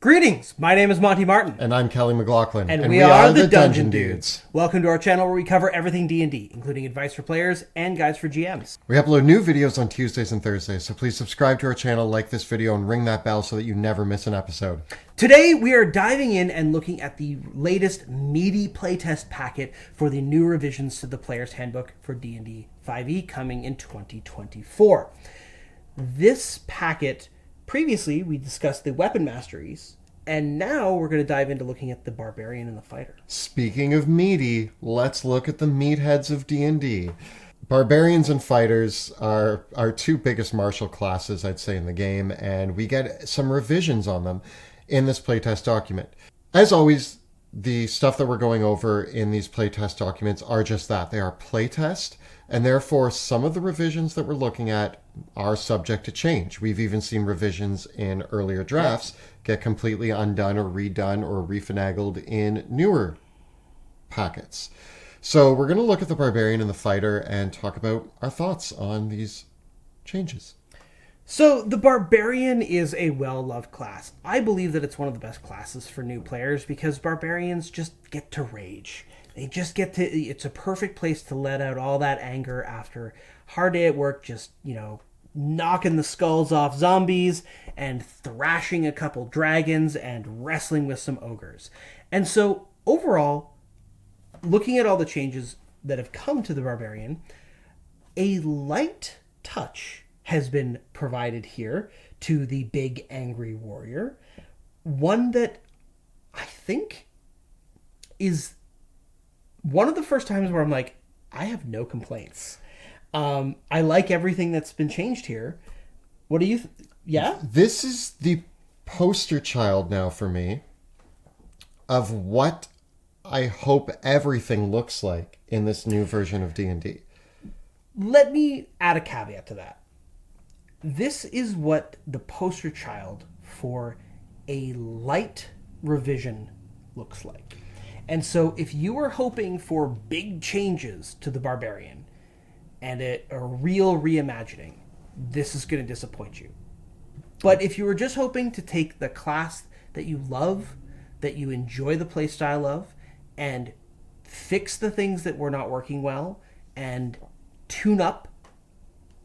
Greetings! My name is Monty Martin. And I'm Kelly McLaughlin. And we are the Dungeon Dudes. Welcome to our channel where we cover everything D&D, including advice for players and guides for GMs. We upload new videos on Tuesdays and Thursdays, so please subscribe to our channel, like this video, and ring that bell so that you never miss an episode. Today we are diving in and looking at the latest meaty playtest packet for the new revisions to the Player's Handbook for D&D 5e coming in 2024. This packet... Previously, we discussed the weapon masteries, and now we're going to dive into looking at the Barbarian and the Fighter. Speaking of meaty, let's look at the meatheads of D&D. Barbarians and Fighters are our two biggest martial classes, I'd say, in the game, and we get some revisions on them in this playtest document. As always, the stuff that we're going over in these playtest documents are just that. They are playtest, and therefore some of the revisions that we're looking at are subject to change. We've even seen revisions in earlier drafts get completely undone or redone or refinagled in newer packets. So we're going to look at the Barbarian and the Fighter and talk about our thoughts on these changes. So the Barbarian is a well-loved class. I believe that it's one of the best classes for new players because Barbarians just get to rage. They just get to... It's a perfect place to let out all that anger after a hard day at work, just, knocking the skulls off zombies and thrashing a couple dragons and wrestling with some ogres. And so, overall, looking at all the changes that have come to the Barbarian, a light touch has been provided here to the big angry warrior. One that I think is one of the first times where I'm like, I have no complaints. I like everything that's been changed here. What do you... Yeah? This is the poster child now for me of what I hope everything looks like in this new version of D&D. Let me add a caveat to that. This is what the poster child for a light revision looks like. And so if you were hoping for big changes to the Barbarian and a real reimagining, this is going to disappoint you. But if you were just hoping to take the class that you love, that you enjoy the playstyle of, and fix the things that were not working well, and tune up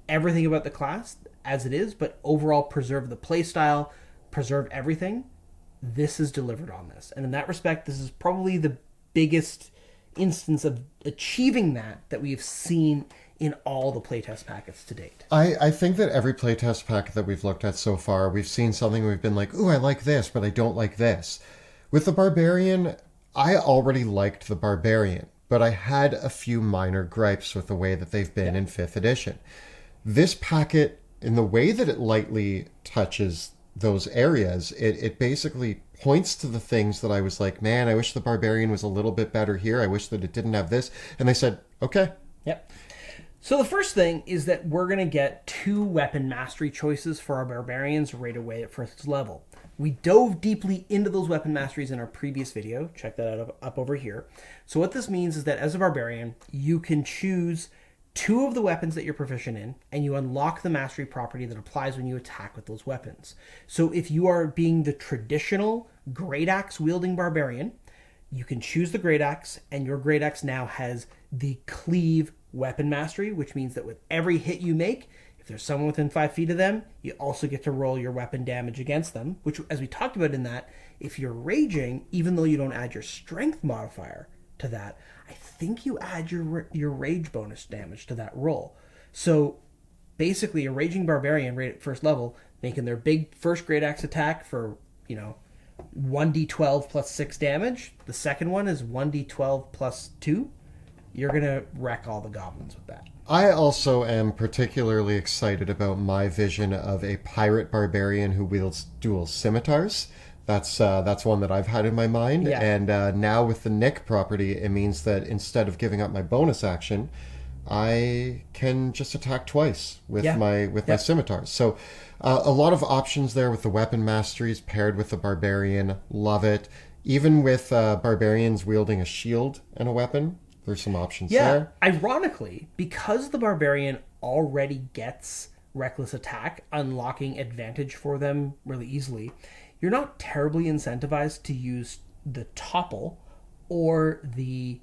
everything about the class as it is, but overall preserve the playstyle, preserve everything, this is delivered on this. And in that respect, this is probably the biggest instance of achieving that we've seen in all the playtest packets to date. I think that every playtest packet that we've looked at so far, we've seen something we've been like, ooh, I like this, but I don't like this. With the Barbarian, I already liked the Barbarian, but I had a few minor gripes with the way that they've been in 5th edition. This packet, in the way that it lightly touches those areas, it basically points to the things that I was like, man, I wish the Barbarian was a little bit better here. I wish that it didn't have this. And they said, okay. Yep. So the first thing is that we're going to get 2 weapon mastery choices for our Barbarians right away at 1st level. We dove deeply into those weapon masteries in our previous video. Check that out up over here. So what this means is that as a Barbarian, you can choose 2 of the weapons that you're proficient in, and you unlock the mastery property that applies when you attack with those weapons. So if you are being the traditional great axe wielding Barbarian, you can choose the great axe, and your great axe now has the cleave weapon mastery, which means that with every hit you make, if there's someone within 5 feet of them, you also get to roll your weapon damage against them, which, as we talked about in that, if you're raging, even though you don't add your strength modifier to that, I think you add your rage bonus damage to that roll. So basically a raging Barbarian right at 1st level, making their big first great axe attack for, 1d12 plus 6 damage. The second one is 1d12 plus 2. You're going to wreck all the goblins with that. I also am particularly excited about my vision of a pirate Barbarian who wields dual scimitars. That's one that I've had in my mind. Yeah. And now with the Nick property, it means that instead of giving up my bonus action, I can just attack twice with my scimitars. So a lot of options there with the weapon masteries paired with the Barbarian. Love it. Even with Barbarians wielding a shield and a weapon, there's some options there. Ironically, because the Barbarian already gets reckless attack, unlocking advantage for them really easily, you're not terribly incentivized to use the topple or the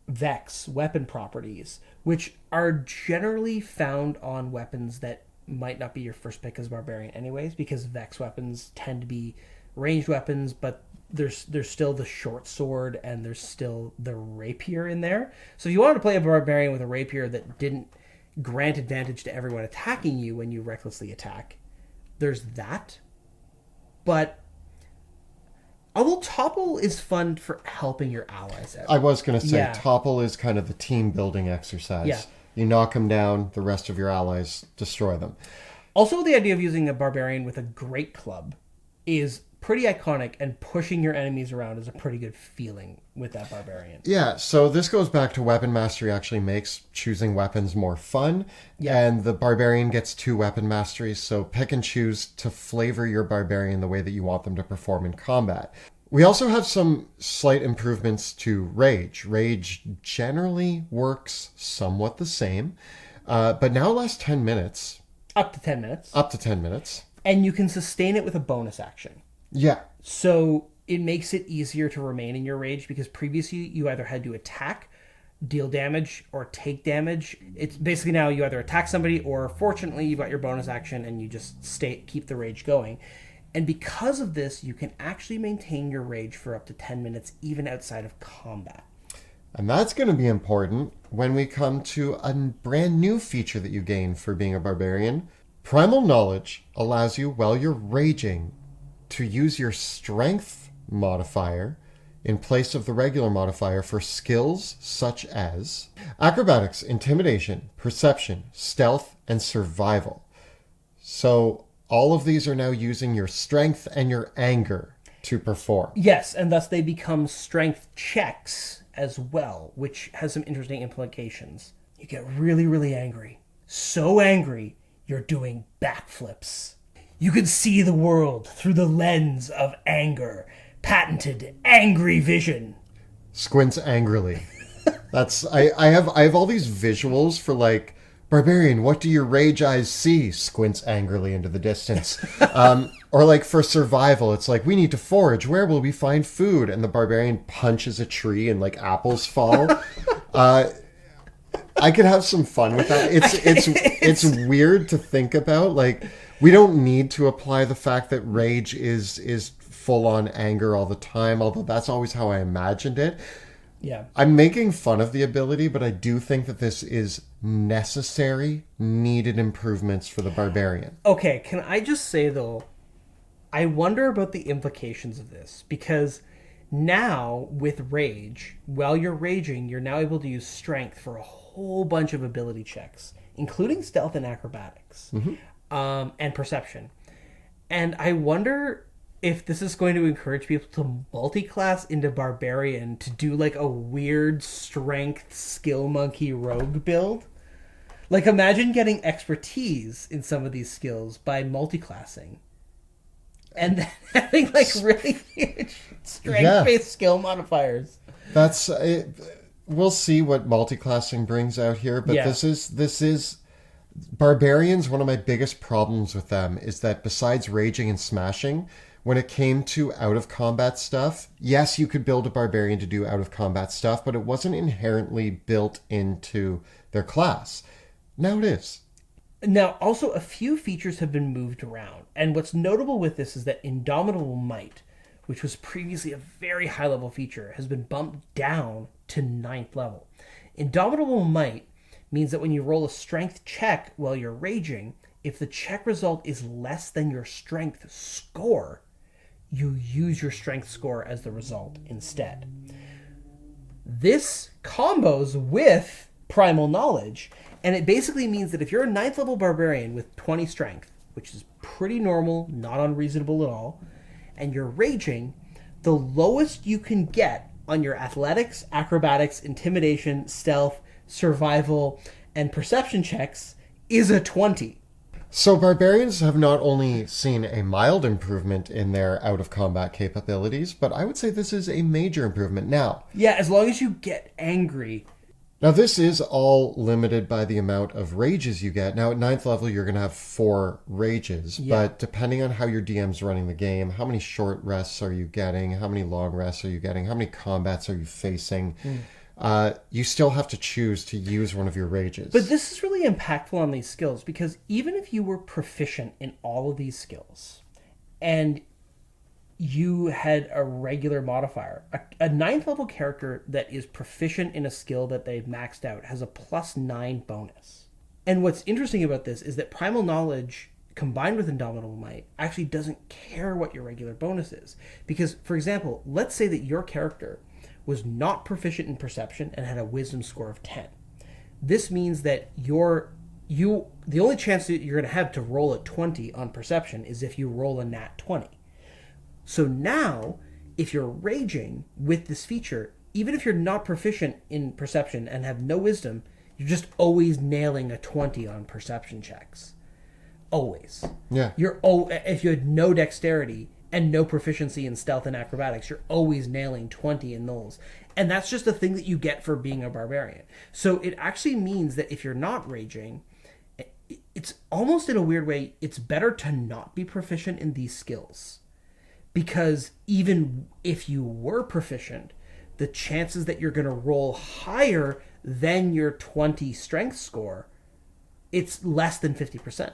Vex weapon properties, which are generally found on weapons that might not be your first pick as Barbarian anyways, because Vex weapons tend to be ranged weapons, but there's still the short sword and there's still the rapier in there. So if you wanted to play a Barbarian with a rapier that didn't grant advantage to everyone attacking you when you recklessly attack, there's that. But although topple is fun for helping your allies out. I was going to say, Yeah. topple is kind of the team building exercise. Yeah. You knock them down, the rest of your allies destroy them. Also, the idea of using a Barbarian with a great club is pretty iconic, and pushing your enemies around is a pretty good feeling with that Barbarian. Yeah, so this goes back to weapon mastery actually makes choosing weapons more fun. Yeah. And the Barbarian gets 2 weapon masteries, so pick and choose to flavor your Barbarian the way that you want them to perform in combat. We also have some slight improvements to Rage. Rage generally works somewhat the same, but now lasts 10 minutes. Up to 10 minutes. Up to 10 minutes. And you can sustain it with a bonus action. Yeah. So it makes it easier to remain in your rage, because previously you either had to attack, deal damage, or take damage. It's basically now you either attack somebody, or fortunately you've got your bonus action and you just keep the rage going. And because of this, you can actually maintain your rage for up to 10 minutes even outside of combat. And that's going to be important when we come to a brand new feature that you gain for being a Barbarian. Primal Knowledge allows you, while you're raging, to use your strength modifier in place of the regular modifier for skills such as acrobatics, intimidation, perception, stealth, and survival. So all of these are now using your strength and your anger to perform. Yes, and thus they become strength checks as well, which has some interesting implications. You get really, really angry. So angry, you're doing backflips. You can see the world through the lens of anger. Patented angry vision. Squints angrily. I have all these visuals for, like, Barbarian, what do your rage eyes see? Squints angrily into the distance. Or like for survival, it's like, we need to forage. Where will we find food? And the Barbarian punches a tree and like apples fall. I could have some fun with that. It's weird to think about. Like, we don't need to apply the fact that rage is full on anger all the time, although that's always how I imagined it. Yeah. I'm making fun of the ability, but I do think that this is necessary, needed improvements for the Barbarian. Okay, can I just say though, I wonder about the implications of this, because now with rage, while you're raging, you're now able to use strength for a whole bunch of ability checks, including stealth and acrobatics, and perception. And I wonder if this is going to encourage people to multi-class into Barbarian to do like a weird strength skill monkey rogue build. Like, imagine getting expertise in some of these skills by multi-classing. And then having like really huge strength-based skill modifiers. That's we'll see what multi-classing brings out here, but this is Barbarians. One of my biggest problems with them is that besides raging and smashing, when it came to out-of-combat stuff, yes, you could build a Barbarian to do out-of-combat stuff, but it wasn't inherently built into their class. Now it is. Now, also, a few features have been moved around. And what's notable with this is that Indomitable Might, which was previously a very high-level feature, has been bumped down to 9th level. Indomitable Might means that when you roll a strength check while you're raging, if the check result is less than your strength score, you use your strength score as the result instead. This combos with Primal Knowledge, and it basically means that if you're a 9th level Barbarian with 20 strength, which is pretty normal, not unreasonable at all, and you're raging, the lowest you can get on your athletics, acrobatics, intimidation, stealth, survival, and perception checks is a 20. So Barbarians have not only seen a mild improvement in their out-of-combat capabilities, but I would say this is a major improvement. Now, Yeah, as long as you get angry, Now, this is all limited by the amount of rages you get. Now, at 9th level, you're going to have 4 rages. Yeah. But depending on how your DM's running the game, how many short rests are you getting? How many long rests are you getting? How many combats are you facing? You still have to choose to use one of your rages. But this is really impactful on these skills, because even if you were proficient in all of these skills and you had a regular modifier, a 9th level character that is proficient in a skill that they've maxed out has a +9 bonus. And what's interesting about this is that Primal Knowledge combined with Indomitable Might actually doesn't care what your regular bonus is. Because, for example, let's say that your character was not proficient in Perception and had a Wisdom score of 10. This means that the only chance that you're going to have to roll a 20 on Perception is if you roll a nat 20. So now, if you're raging with this feature, even if you're not proficient in Perception and have no Wisdom, you're just always nailing a 20 on Perception checks. Always. Yeah. If you had no Dexterity and no proficiency in Stealth and Acrobatics, you're always nailing 20 in those. And that's just a thing that you get for being a Barbarian. So it actually means that if you're not raging, it's almost in a weird way, it's better to not be proficient in these skills. Because even if you were proficient, the chances that you're going to roll higher than your 20 strength score, it's less than 50%.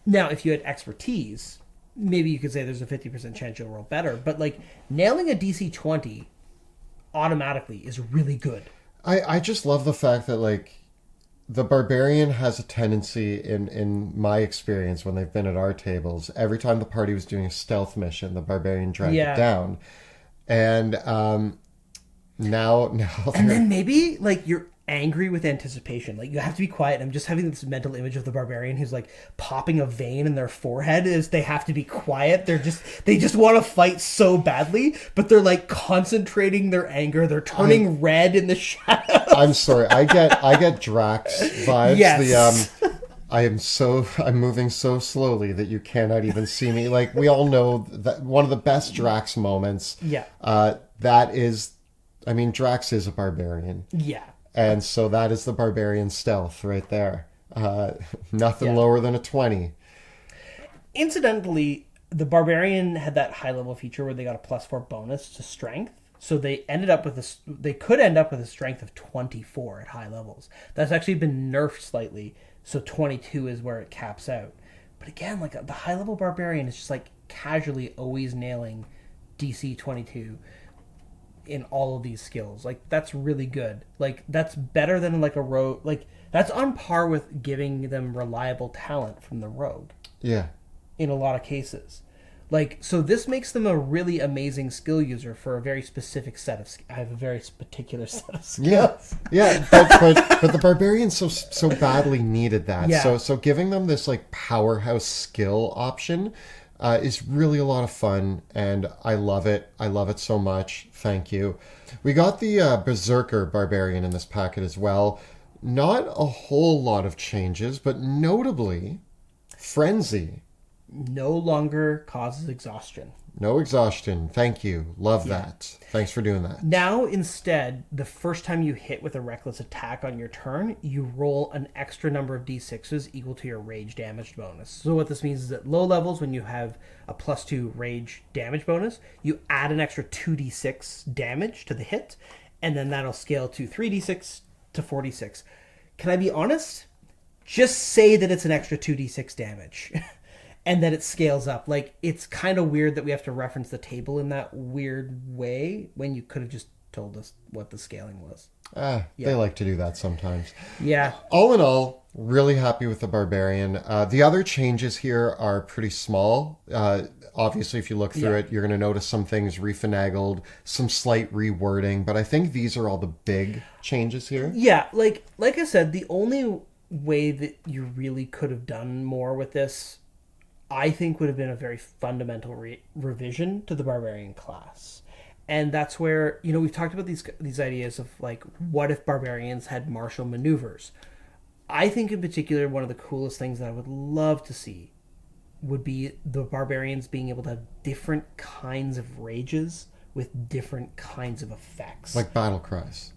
Now, if you had expertise, maybe you could say there's a 50% chance you'll roll better. But, like, nailing a DC 20 automatically is really good. I just love the fact that, like, the Barbarian has a tendency, in my experience when they've been at our tables, every time the party was doing a stealth mission, the Barbarian dragged it down. And now and then maybe, like, you're angry with anticipation. Like, you have to be quiet. I'm just having this mental image of the Barbarian who's, like, popping a vein in their forehead as they have to be quiet. They just want to fight so badly, but they're, like, concentrating their anger. They're turning red in the shadows. I'm sorry. I get Drax vibes. Yes. I'm moving so slowly that you cannot even see me. Like, we all know that one of the best Drax moments. Yeah. That is, I mean, Drax is a Barbarian. Yeah. And so that is the Barbarian stealth right there. Nothing lower than a 20. Incidentally, the Barbarian had that high level feature where they got a +4 bonus to strength. So they could end up with a strength of 24 at high levels. That's actually been nerfed slightly. So 22 is where it caps out. But again, like, the high level Barbarian is just, like, casually always nailing DC 22 in all of these skills. Like, that's really good. Like, that's better than, like, a rogue. Like, that's on par with giving them reliable talent from the rogue. Yeah. In a lot of cases. Like, so this makes them a really amazing skill user for a very specific set of I have a very particular set of skills. Yeah. But the Barbarians so badly needed that. Yeah. So giving them this, like, powerhouse skill option is really a lot of fun, and I love it. I love it so much. Thank you. We got the Berserker Barbarian in this packet as well. Not a whole lot of changes, but notably, Frenzy. No longer causes exhaustion. No exhaustion. Thank you. Love that. Thanks for doing that. Now, instead, the first time you hit with a reckless attack on your turn, you roll an extra number of d6s equal to your rage damage bonus. So what this means is at low levels, when you have a +2 rage damage bonus, you add an extra 2d6 damage to the hit, and then that'll scale to 3d6 to 4d6. Can I be honest? Just say that it's an extra 2d6 damage. And that it scales up. Like, it's kind of weird that we have to reference the table in that weird way when you could have just told us what the scaling was. They like to do that sometimes. Yeah. All in all, really happy with the Barbarian. The other changes here are pretty small. Obviously, if you look through it, you're going to notice some things refinagled, some slight rewording, but I think these are all the big changes here. Yeah, like I said, the only way that you really could have done more with this, I think, would have been a very fundamental revision to the Barbarian class. And that's where, you know, we've talked about these ideas of, like, what if Barbarians had martial maneuvers? I think in particular, one of the coolest things that I would love to see would be the Barbarians being able to have different kinds of rages with different kinds of effects. Like battle cries.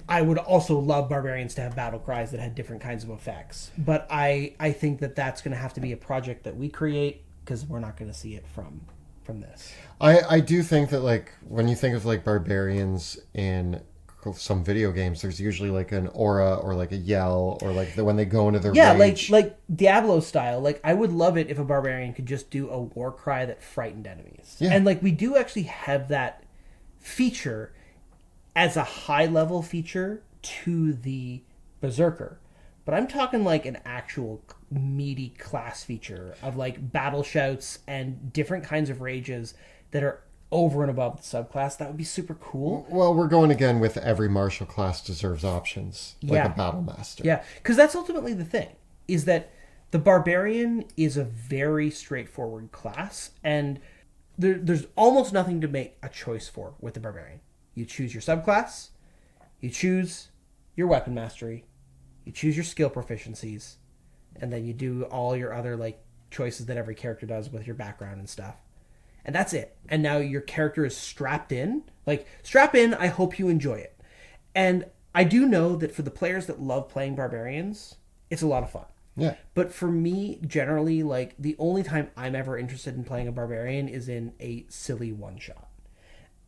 I would also love barbarians to have battle cries that had different kinds of effects. But I think that that's going to have to be a project that we create because we're not going to see it from this. I do think that, like, when you think of like barbarians in some video games, there's usually like an aura or like a yell or like when they go into their rage. like Diablo style. Like I would love it if a barbarian could just do a war cry that frightened enemies. Yeah. And like we do actually have that feature as a high level feature to the Berserker. But I'm talking like an actual meaty class feature of like battle shouts and different kinds of rages that are over and above the subclass. That would be super cool. Well, we're going again with every martial class deserves options, like Yeah. a battle master. Yeah, because that's ultimately the thing, is that the Barbarian is a very straightforward class, and there's almost nothing to make a choice for with the Barbarian. You choose your subclass, you choose your weapon mastery, you choose your skill proficiencies, and then you do all your other like choices that every character does with your background and stuff. And that's it. And now your character is strapped in. Like, strap in, I hope you enjoy it. And I do know that for the players that love playing Barbarians, it's a lot of fun. Yeah. But for me, generally, like, the only time I'm ever interested in playing a Barbarian is in a silly one-shot.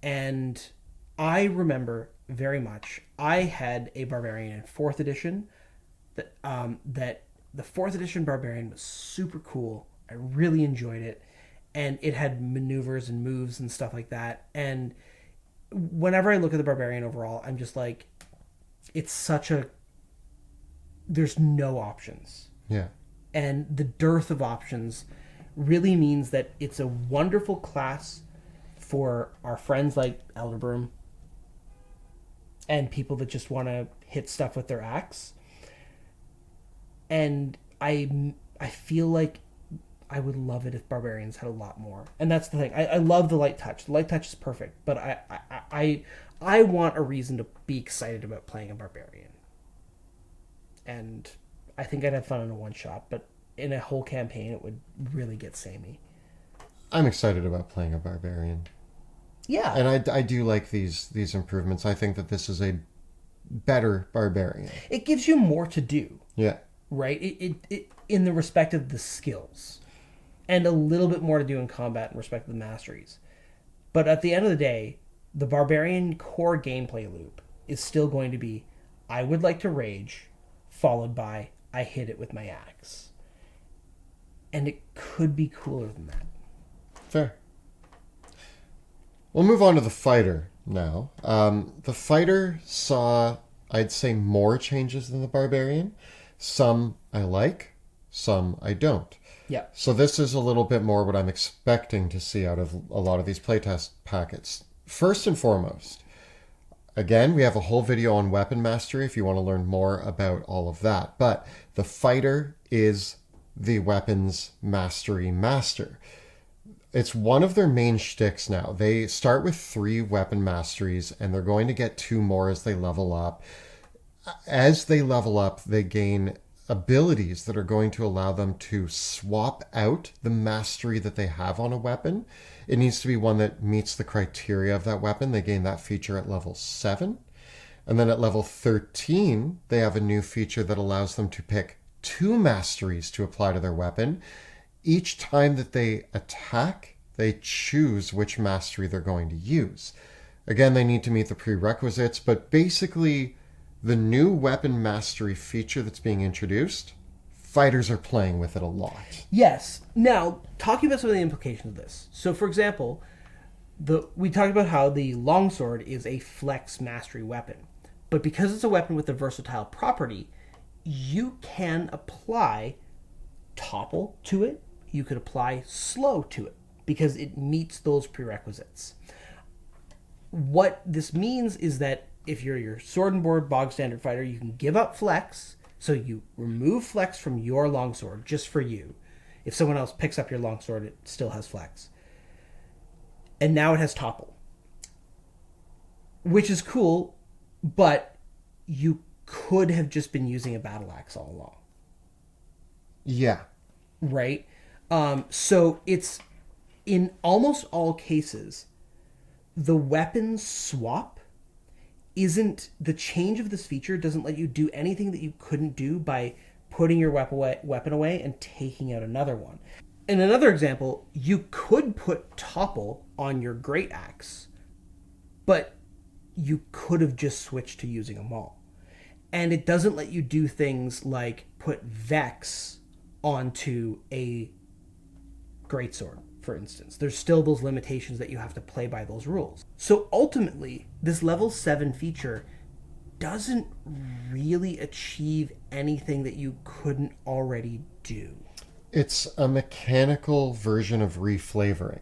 And I remember very much, I had a Barbarian in 4th edition that the 4th edition Barbarian was super cool. I really enjoyed it. And it had maneuvers and moves and stuff like that. And whenever I look at the Barbarian overall, I'm just like, it's such a... There's no options. Yeah. And the dearth of options really means that it's a wonderful class for our friends like Elderbroom and people that just want to hit stuff with their axe. And I feel like I would love it if Barbarians had a lot more. And that's the thing. I love the light touch. The light touch is perfect, but I want a reason to be excited about playing a Barbarian. And I think I'd have fun in a one-shot, but in a whole campaign, it would really get samey. I'm excited about playing a Barbarian. Yeah. And I do like these improvements. I think that this is a better Barbarian. It gives you more to do. Yeah. Right? It in the respect of the skills. And a little bit more to do in combat in respect of the masteries. But at the end of the day, the Barbarian core gameplay loop is still going to be, I would like to rage, followed by, I hit it with my axe. And it could be cooler than that. Fair. We'll move on to the fighter now. The fighter saw, I'd say, more changes than the Barbarian. Some I like, some I don't. Yeah. So this is a little bit more what I'm expecting to see out of a lot of these playtest packets. First and foremost, again, we have a whole video on weapon mastery if you want to learn more about all of that. But the fighter is the weapons mastery master. It's one of their main shticks now. They start with 3 weapon masteries, and they're going to get 2 more as they level up. As they level up, they gain abilities that are going to allow them to swap out the mastery that they have on a weapon. It needs to be one that meets the criteria of that weapon. They gain that feature at level 7. And then at level 13, they have a new feature that allows them to pick 2 masteries to apply to their weapon. Each time that they attack, they choose which mastery they're going to use. Again, they need to meet the prerequisites, but basically the new weapon mastery feature that's being introduced, fighters are playing with it a lot. Yes. Now, talking about some of the implications of this. So, for example, we talked about how the longsword is a flex mastery weapon. But because it's a weapon with a versatile property, you can apply topple to it. You could apply slow to it because it meets those prerequisites. What this means is that if you're your sword and board bog standard fighter, you can give up flex. So you remove flex from your longsword just for you. If someone else picks up your longsword, it still has flex. And now it has topple. Which is cool, but you could have just been using a battle axe all along. Yeah. Right? So it's, in almost all cases, the weapons swap isn't the change of this feature doesn't let you do anything that you couldn't do by putting your weapon away and taking out another one. In another example, you could put topple on your great axe, but you could have just switched to using a maul. And it doesn't let you do things like put Vex onto a greatsword, for instance. There's still those limitations that you have to play by those rules. So ultimately, this level 7 feature doesn't really achieve anything that you couldn't already do. It's a mechanical version of reflavoring.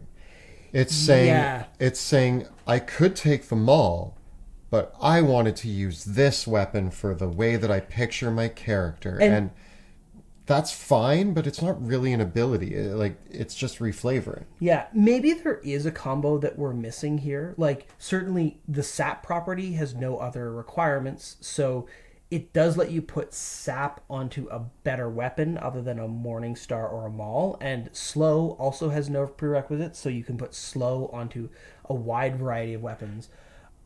It's saying I could take the maul, but I wanted to use this weapon for the way that I picture my character. And that's fine, but it's not really an ability. It's just reflavoring. Yeah, maybe there is a combo that we're missing here. Like, certainly the sap property has no other requirements, so it does let you put sap onto a better weapon other than a Morning Star or a maul, and slow also has no prerequisites, so you can put slow onto a wide variety of weapons.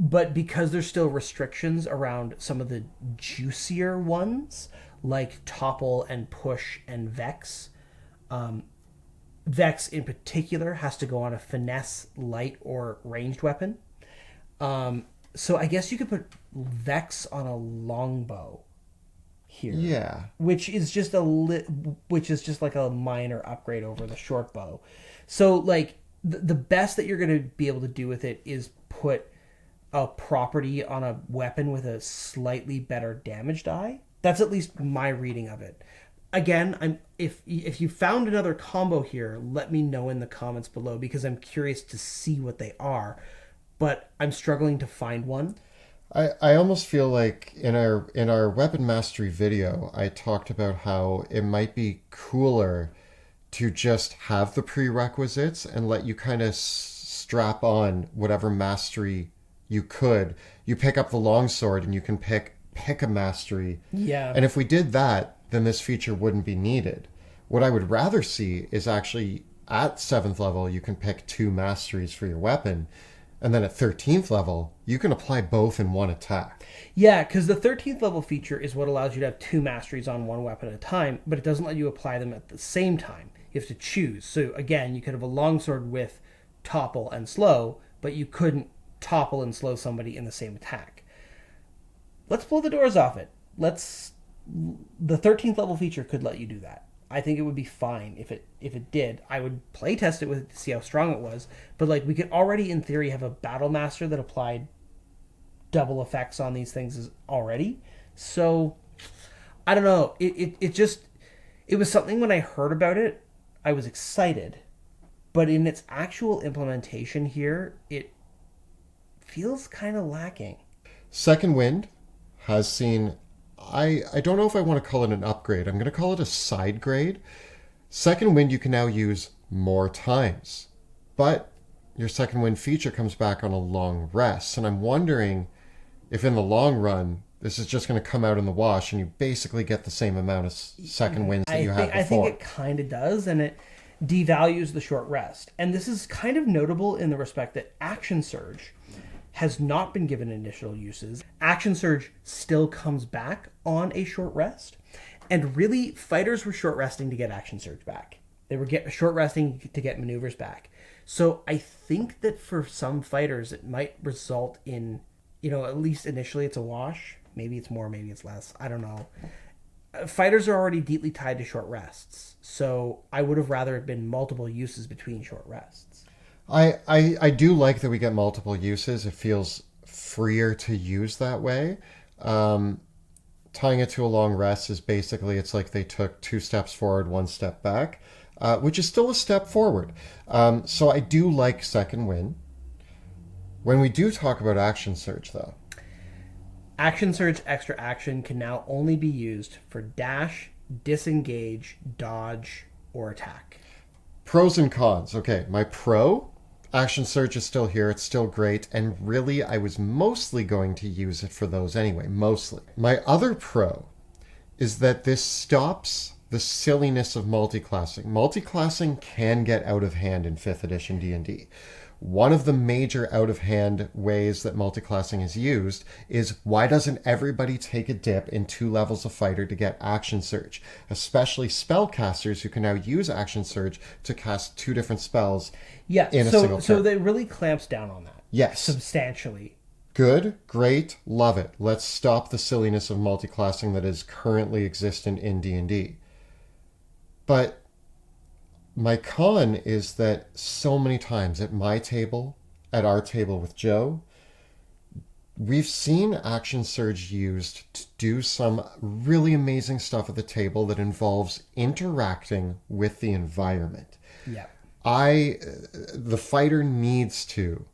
But because there's still restrictions around some of the juicier ones, like topple and push and Vex, Vex in particular has to go on a finesse, light, or ranged weapon. So I guess you could put Vex on a longbow here. Yeah. Which is just like a minor upgrade over the short bow. So like the best that you're going to be able to do with it is put a property on a weapon with a slightly better damage die. That's at least my reading of it. Again, if you found another combo here, let me know in the comments below, because I'm curious to see what they are. But I'm struggling to find one. I almost feel like in our weapon mastery video, I talked about how it might be cooler to just have the prerequisites and let you kind of strap on whatever mastery you could. You pick up the longsword and you can pick a mastery. Yeah. And if we did that, then this feature wouldn't be needed. What I would rather see is actually at 7th level, you can pick 2 masteries for your weapon. And then at 13th level, you can apply both in one attack. Yeah, because the 13th level feature is what allows you to have 2 masteries on one weapon at a time, but it doesn't let you apply them at the same time. You have to choose. So again, you could have a longsword with topple and slow, but you couldn't topple and slow somebody in the same attack. Let's blow the doors off it. The 13th level feature could let you do that. I think it would be fine if it did. I would play test it with it to see how strong it was. But like, we could already in theory have a battle master that applied double effects on these things already. So I don't know. It was something when I heard about it, I was excited. But in its actual implementation here, it feels kind of lacking. Second Wind has seen, I don't know if I want to call it an upgrade. I'm going to call it a side grade. Second Wind you can now use more times, but your Second Wind feature comes back on a long rest. And I'm wondering if in the long run, this is just going to come out in the wash and you basically get the same amount of Second Winds that you had before. I think it kind of does, and it devalues the short rest. And this is kind of notable in the respect that Action Surge has not been given initial uses. Action Surge still comes back on a short rest. And really, fighters were short resting to get Action Surge back. They were short resting to get maneuvers back. So I think that for some fighters, it might result in, at least initially it's a wash. Maybe it's more, maybe it's less. I don't know. Fighters are already deeply tied to short rests. So I would have rather it been multiple uses between short rests. I do like that we get multiple uses. It feels freer to use that way. Tying it to a long rest is basically, it's like they took 2 steps forward, 1 step back, which is still a step forward. So I do like Second Wind. When we do talk about Action Surge, though. Action Surge Extra Action can now only be used for dash, disengage, dodge, or attack. Pros and cons. Okay, my pro, Action Surge is still here. It's still great. And really, I was mostly going to use it for those anyway. Mostly. My other pro is that this stops the silliness of multiclassing. Multiclassing can get out of hand in 5th edition D&D. One of the major out-of-hand ways that multiclassing is used is why doesn't everybody take a dip in 2 levels of fighter to get action surge? Especially spellcasters who can now use action surge to cast 2 different spells in a single turn. So that really clamps down on that. Yes. Substantially. Good, great, love it. Let's stop the silliness of multiclassing that is currently existent in D&D. But my con is that so many times at my table, at our table with Joe, we've seen action surge used to do some really amazing stuff at the table that involves interacting with the environment. Yeah. The fighter needs to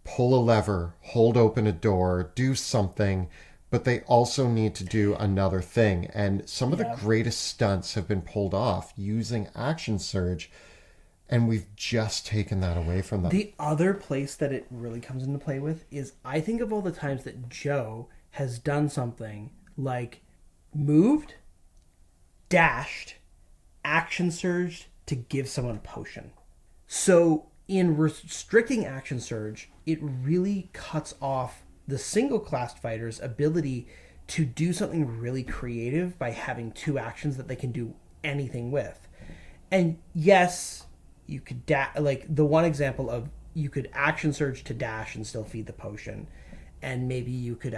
pull a lever, hold open a door, do something, but they also need to do another thing. And some of the greatest stunts have been pulled off using action surge, and we've just taken that away from them. The other place that it really comes into play with is I think of all the times that Joe has done something like moved, dashed, action surged to give someone a potion. So in restricting action surge, it really cuts off the single class fighter's ability to do something really creative by having 2 actions that they can do anything with. And yes, you could like the one example of you could action surge to dash and still feed the potion, and maybe you could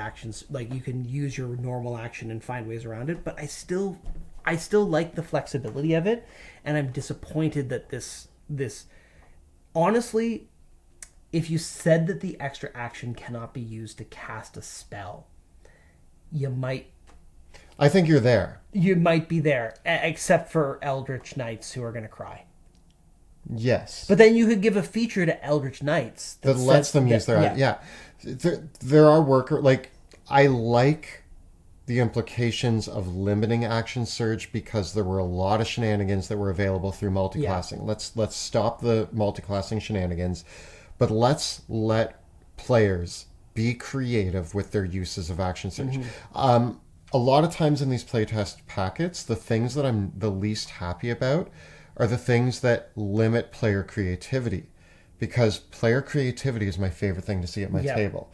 you can use your normal action and find ways around it. But I still like the flexibility of it, and I'm disappointed that this honestly, if you said that the extra action cannot be used to cast a spell, I think you're there. You might be there, except for Eldritch Knights who are going to cry. Yes. But then you could give a feature to Eldritch Knights that lets them use their... Yeah. There are I like the implications of limiting action surge because there were a lot of shenanigans that were available through multiclassing. Yeah. Let's stop the multiclassing shenanigans, but let's let players be creative with their uses of action surge. Mm-hmm. A lot of times in these playtest packets, the things that I'm the least happy about are the things that limit player creativity, because player creativity is my favorite thing to see at my table.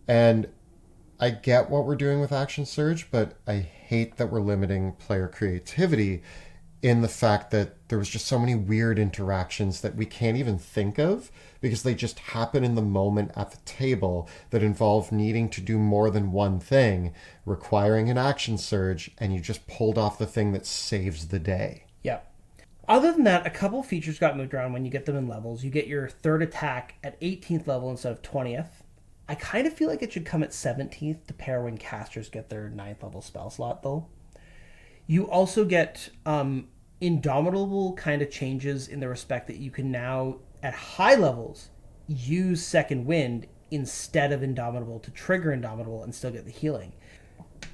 And I get what we're doing with action surge, but I hate that we're limiting player creativity in the fact that there was just so many weird interactions that we can't even think of because they just happen in the moment at the table that involve needing to do more than one thing, requiring an action surge, and you just pulled off the thing that saves the day. Yeah. Other than that, a couple features got moved around when you get them in levels. You get your 3rd attack at 18th level instead of 20th. I kind of feel like it should come at 17th to pair when casters get their 9th level spell slot, though. You also get Indomitable kind of changes in the respect that you can now, at high levels, use Second Wind instead of Indomitable to trigger Indomitable and still get the healing.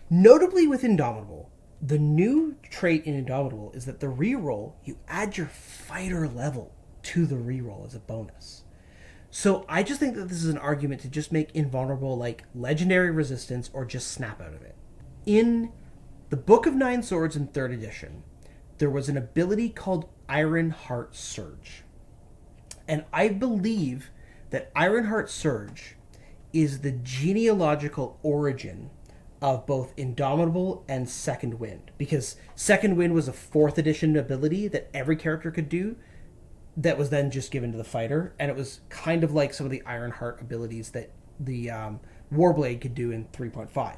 Notably with Indomitable, the new trait in Indomitable is that the reroll, you add your fighter level to the reroll as a bonus. So I just think that this is an argument to just make Invulnerable like legendary resistance or just snap out of it. In the Book of Nine Swords in 3rd edition, there was an ability called Ironheart Surge. And I believe that Ironheart Surge is the genealogical origin of both Indomitable and Second Wind. Because Second Wind was a 4th edition ability that every character could do that was then just given to the fighter. And it was kind of like some of the Ironheart abilities that the Warblade could do in 3.5.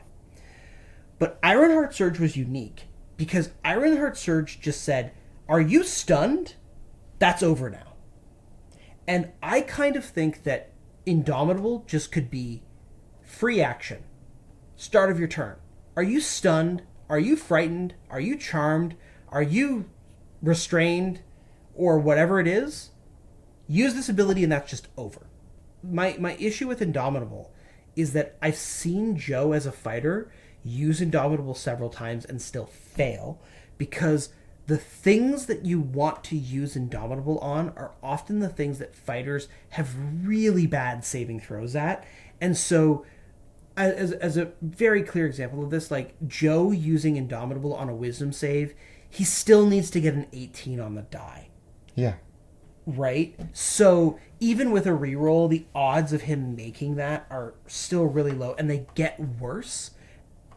But Ironheart Surge was unique because Ironheart Surge just said, are you stunned? That's over now. And I kind of think that Indomitable just could be free action. Start of your turn. Are you stunned? Are you frightened? Are you charmed? Are you restrained? Or whatever it is? Use this ability and that's just over. My issue with Indomitable is that I've seen Joe as a fighter use Indomitable several times and still fail because the things that you want to use Indomitable on are often the things that fighters have really bad saving throws at. And so as a very clear example of this, like Joe using Indomitable on a wisdom save, he still needs to get an 18 on the die. Yeah. right? So even with a reroll, the odds of him making that are still really low, and they get worse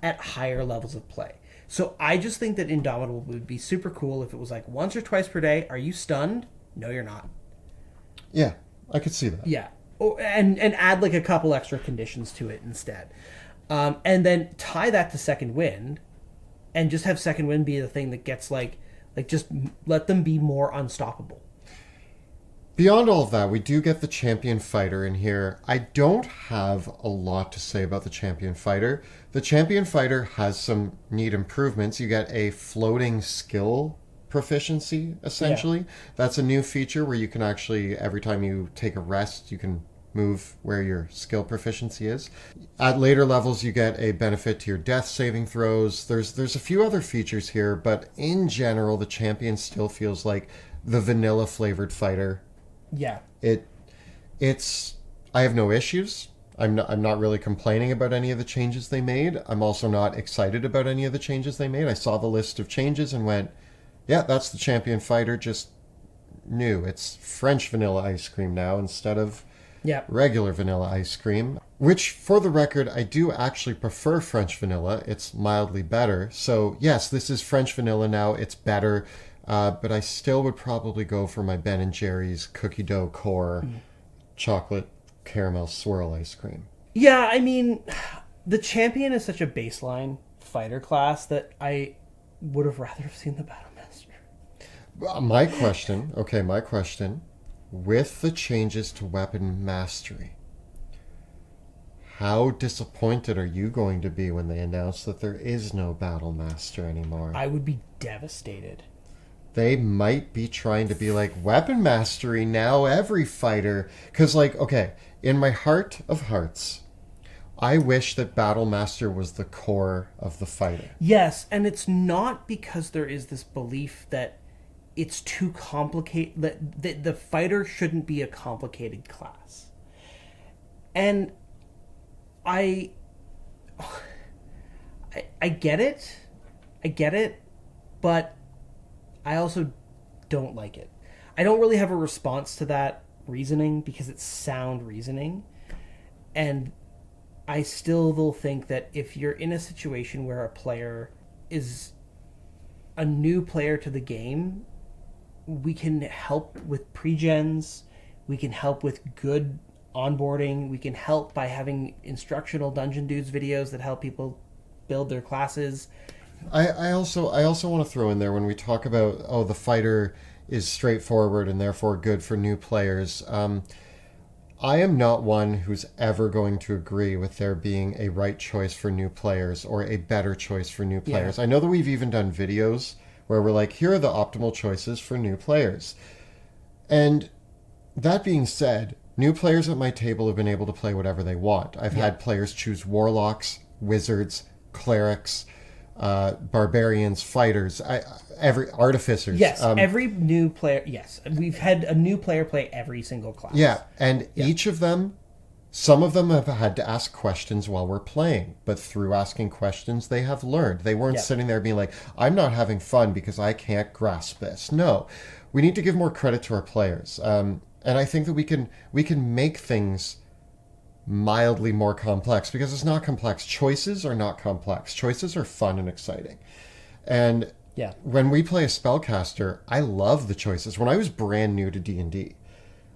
at higher levels of play. So I just think that Indomitable would be super cool if it was like once or twice per day. Are you stunned? No, you're not. Yeah, I could see that. Yeah. And add like a couple extra conditions to it instead. And then tie that to Second Wind and just have Second Wind be the thing that gets like just let them be more unstoppable. Beyond all of that, we do get the champion fighter in here. I don't have a lot to say about the champion fighter. The champion fighter has some neat improvements. You get a floating skill proficiency, essentially. Yeah. That's a new feature where you can actually, every time you take a rest, you can move where your skill proficiency is. At later levels, you get a benefit to your death saving throws. There's a few other features here, but in general, the champion still feels like the vanilla flavored fighter. Yeah. It's I have no issues. I'm not really complaining about any of the changes they made. I'm also not excited about any of the changes they made. I saw the list of changes and went, yeah, that's the champion fighter, just new. It's French vanilla ice cream now instead of regular vanilla ice cream. Which, for the record, I do actually prefer French vanilla. It's mildly better. So, yes, this is French vanilla now. It's better. But I still would probably go for my Ben & Jerry's cookie dough core chocolate caramel swirl ice cream. Yeah, I mean, the champion is such a baseline fighter class that I would have rather have seen the Battle Master. My question, with the changes to weapon mastery, how disappointed are you going to be when they announce that there is no Battle Master anymore? I would be devastated. They might be trying to be like, weapon mastery now every fighter. Because, like, okay, in my heart of hearts, I wish that Battle Master was the core of the fighter. Yes, and it's not because there is this belief that it's too complicated, that the fighter shouldn't be a complicated class. And I get it, but I also don't like it. I don't really have a response to that reasoning because it's sound reasoning. And I still will think that if you're in a situation where a player is a new player to the game, we can help with pre-gens, we can help with good onboarding, we can help by having instructional Dungeon Dudes videos that help people build their classes. I also want to throw in there when we talk about, the fighter is straightforward and therefore good for new players. I am not one who's ever going to agree with there being a right choice for new players or a better choice for new players. Yeah. I know that we've even done videos where we're like, here are the optimal choices for new players. And that being said, new players at my table have been able to play whatever they want. I've had players choose warlocks, wizards, clerics, barbarians, fighters, every artificers. Yes, every new player. Yes, we've had a new player play every single class. Yeah, and each of them, some of them have had to ask questions while we're playing, but through asking questions, they have learned. They weren't sitting there being like, I'm not having fun because I can't grasp this. No, we need to give more credit to our players. And I think that we can make things mildly more complex because it's not complex. Choices are not complex. Choices are fun and exciting. And when we play a spellcaster, I love the choices. When I was brand new to D&D,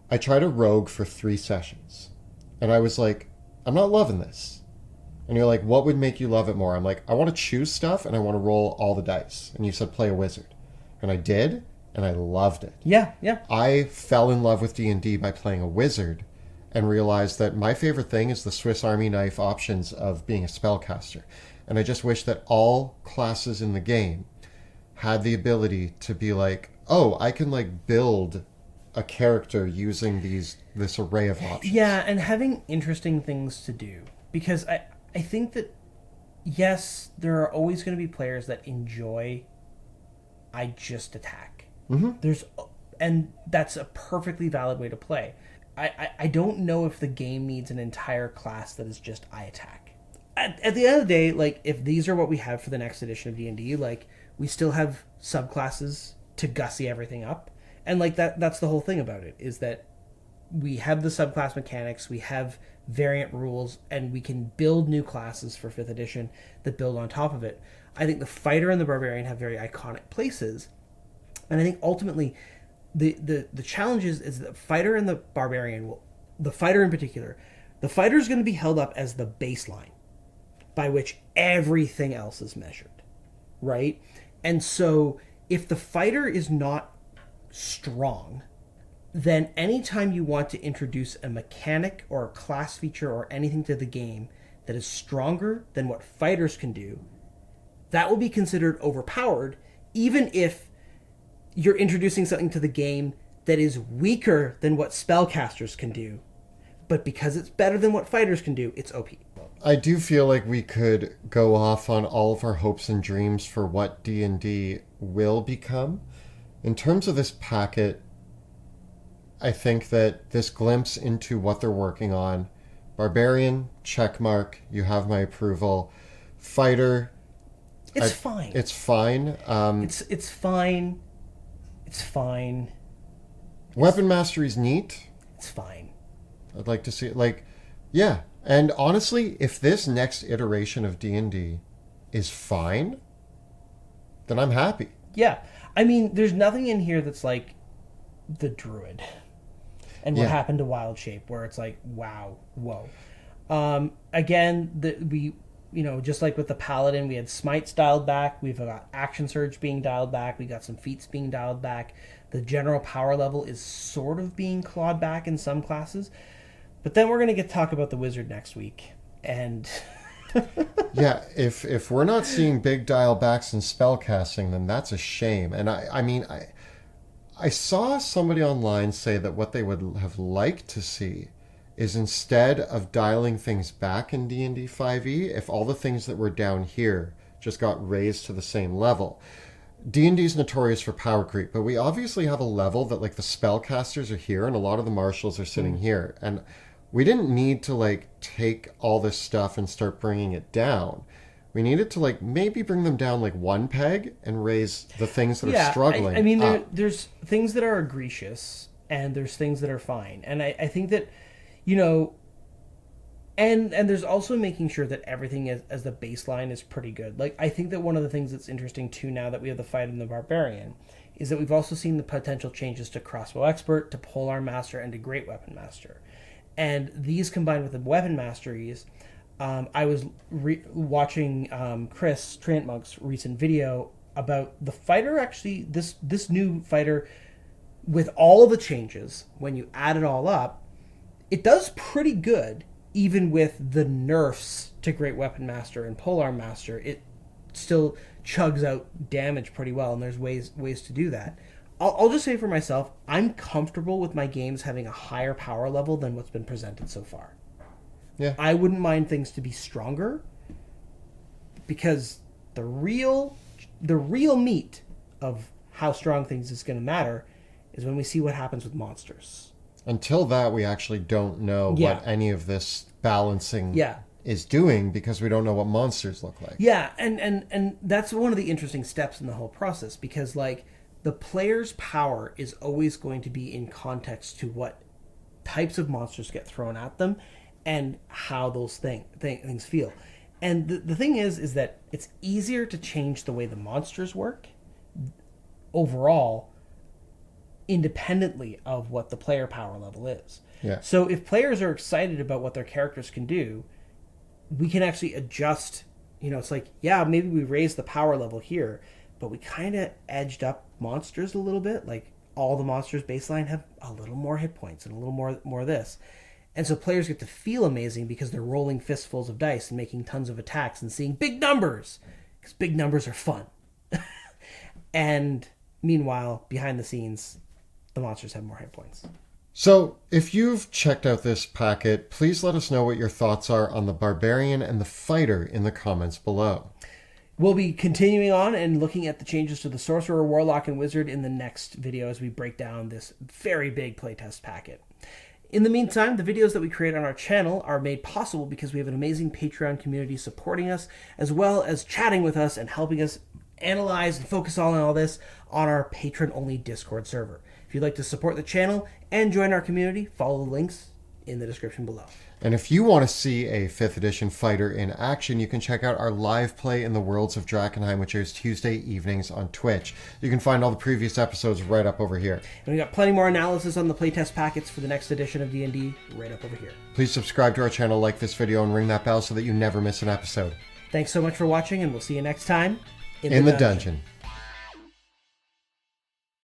I tried a rogue for 3 sessions. And I was like, I'm not loving this. And you're like, what would make you love it more? I'm like, I want to choose stuff and I want to roll all the dice. And you said play a wizard. And I did, and I loved it. Yeah. I fell in love with D&D by playing a wizard and realized that my favorite thing is the Swiss Army knife options of being a spellcaster. And I just wish that all classes in the game had the ability to be like, oh, I can like build a character using this array of options. Yeah, and having interesting things to do. Because I think that, yes, there are always going to be players that enjoy I just attack. Mm-hmm. And that's a perfectly valid way to play. I don't know if the game needs an entire class that is just I attack. At the end of the day, like, if these are what we have for the next edition of D&D, like, we still have subclasses to gussy everything up, And like that's the whole thing about it, is that we have the subclass mechanics, we have variant rules, and we can build new classes for 5th edition that build on top of it. I think the fighter and the barbarian have very iconic places, and I think ultimately the challenge is that the fighter and the barbarian will, the fighter in particular, the fighter is going to be held up as the baseline by which everything else is measured, right? And so if the fighter is not strong, then anytime you want to introduce a mechanic or a class feature or anything to the game that is stronger than what fighters can do, that will be considered overpowered, even if you're introducing something to the game that is weaker than what spellcasters can do. But because it's better than what fighters can do, it's OP. I do feel like we could go off on all of our hopes and dreams for what D&D will become. In terms of this packet, I think that this glimpse into what they're working on, Barbarian, checkmark, you have my approval. Fighter, it's fine. It's fine. It's fine. It's fine. Weapon mastery's neat. It's fine. I'd like to see it. Like, yeah. And honestly, if this next iteration of D&D is fine, then I'm happy. Yeah. I mean, there's nothing in here that's like the druid and what happened to Wild Shape, where it's like, wow, whoa. Again, we, just like with the Paladin, we had smites dialed back. We've got Action Surge being dialed back. We got some feats being dialed back. The general power level is sort of being clawed back in some classes. But then we're going to get to talk about the Wizard next week. And yeah, if we're not seeing big dial backs in spellcasting, then that's a shame. And I saw somebody online say that what they would have liked to see is, instead of dialing things back in D&D 5e, if all the things that were down here just got raised to the same level. D&D is notorious for power creep, but we obviously have a level that, like, the spellcasters are here and a lot of the marshals are sitting here. And we didn't need to, take all this stuff and start bringing it down. We needed to, maybe bring them down, one peg and raise the things that are struggling. I mean, there's things that are egregious and there's things that are fine. And I think that, and there's also making sure that everything as the baseline is pretty good. I think that one of the things that's interesting, too, now that we have the fight in the Barbarian, is that we've also seen the potential changes to Crossbow Expert, to Polearm Master, and to Great Weapon Master. And these combined with the weapon masteries, I was watching Chris Trantmonk's recent video about the fighter. Actually, this new fighter, with all of the changes, when you add it all up, it does pretty good. Even with the nerfs to Great Weapon Master and Polearm Master, it still chugs out damage pretty well, and there's ways to do that. I'll just say for myself, I'm comfortable with my games having a higher power level than what's been presented so far. Yeah. I wouldn't mind things to be stronger, because the real meat of how strong things is going to matter is when we see what happens with monsters. Until that, we actually don't know what any of this balancing is doing, because we don't know what monsters look like. Yeah, and that's one of the interesting steps in the whole process, because the player's power is always going to be in context to what types of monsters get thrown at them and how those things feel. And the thing is that it's easier to change the way the monsters work overall, independently of what the player power level is. Yeah. So if players are excited about what their characters can do, we can actually adjust. It's maybe we raised the power level here, but we kind of edged up monsters a little bit. All the monsters baseline have a little more hit points and a little more of this. And so players get to feel amazing because they're rolling fistfuls of dice and making tons of attacks and seeing big numbers, because big numbers are fun. And meanwhile, behind the scenes, the monsters have more hit points. So, if you've checked out this packet, please let us know what your thoughts are on the Barbarian and the Fighter in the comments below. We'll be continuing on and looking at the changes to the Sorcerer, Warlock, and Wizard in the next video as we break down this very big playtest packet. In the meantime, the videos that we create on our channel are made possible because we have an amazing Patreon community supporting us, as well as chatting with us and helping us analyze and focus on all this on our patron-only Discord server. If you'd like to support the channel and join our community, follow the links in the description below. And if you want to see a 5th edition fighter in action, you can check out our live play in the Worlds of Drakenheim, which airs Tuesday evenings on Twitch. You can find all the previous episodes right up over here. And we got plenty more analysis on the playtest packets for the next edition of D&D right up over here. Please subscribe to our channel, like this video, and ring that bell so that you never miss an episode. Thanks so much for watching, and we'll see you next time In the dungeon.